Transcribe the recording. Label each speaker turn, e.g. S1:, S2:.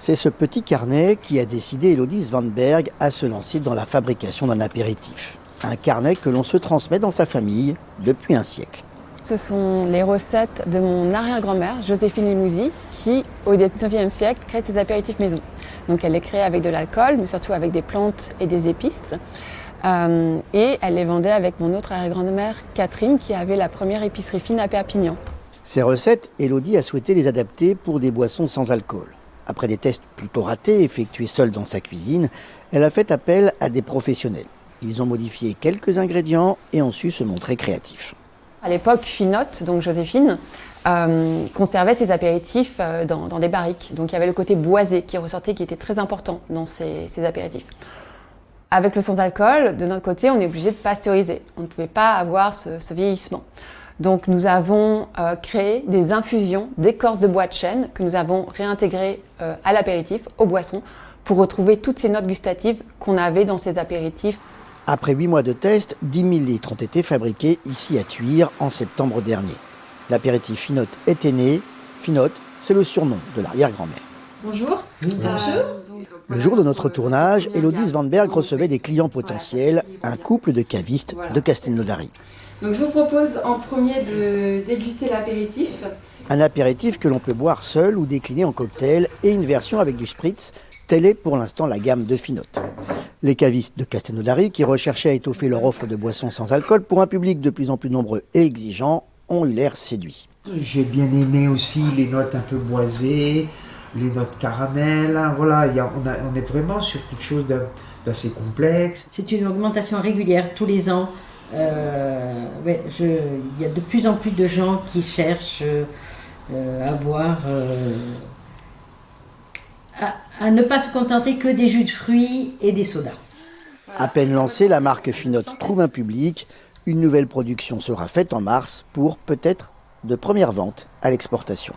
S1: C'est ce petit carnet qui a décidé Élodie Svanberg à se lancer dans la fabrication d'un apéritif. Un carnet que l'on se transmet dans sa famille depuis un siècle.
S2: Ce sont les recettes de mon arrière-grand-mère, Joséphine Limouzy, qui, au XIXe siècle, crée ses apéritifs maison. Donc elle les crée avec de l'alcool, mais surtout avec des plantes et des épices. Et elle les vendait avec mon autre arrière-grand-mère, Catherine, qui avait la première épicerie fine à Perpignan.
S1: Ces recettes, Élodie a souhaité les adapter pour des boissons sans alcool. Après des tests plutôt ratés, effectués seule dans sa cuisine, elle a fait appel à des professionnels. Ils ont modifié quelques ingrédients et ont su se montrer créatifs.
S2: À l'époque, Finotte, donc Joséphine, conservait ses apéritifs dans des barriques. Donc il y avait le côté boisé qui ressortait, qui était très important dans ces apéritifs. Avec le sans-alcool, de notre côté, on est obligé de pasteuriser. On ne pouvait pas avoir ce vieillissement. Donc nous avons créé des infusions d'écorce de bois de chêne que nous avons réintégrées à l'apéritif, aux boissons, pour retrouver toutes ces notes gustatives qu'on avait dans ces apéritifs.
S1: Après 8 mois de tests, 10 000 litres ont été fabriqués ici à Thuir en septembre dernier. L'apéritif Finotte était né. Finotte, c'est le surnom de l'arrière-grand-mère.
S3: Bonjour.
S1: Le jour de notre tournage, Élodie Svanberg recevait des clients potentiels, un couple de cavistes de Castelnaudary.
S3: Donc je vous propose en premier de déguster l'apéritif.
S1: Un apéritif que l'on peut boire seul ou décliner en cocktail et une version avec du spritz. Telle est pour l'instant la gamme de Finotte. Les cavistes de Castelnaudary, qui recherchaient à étoffer leur offre de boissons sans alcool pour un public de plus en plus nombreux et exigeant, ont eu l'air séduits.
S4: J'ai bien aimé aussi les notes un peu boisées, les notes caramel. Voilà, on est vraiment sur quelque chose d'assez complexe.
S5: C'est une augmentation régulière tous les ans. Il y a de plus en plus de gens qui cherchent à boire, à ne pas se contenter que des jus de fruits et des sodas.
S1: À peine lancée, la marque Finotte trouve un public. Une nouvelle production sera faite en mars pour peut-être de premières ventes à l'exportation.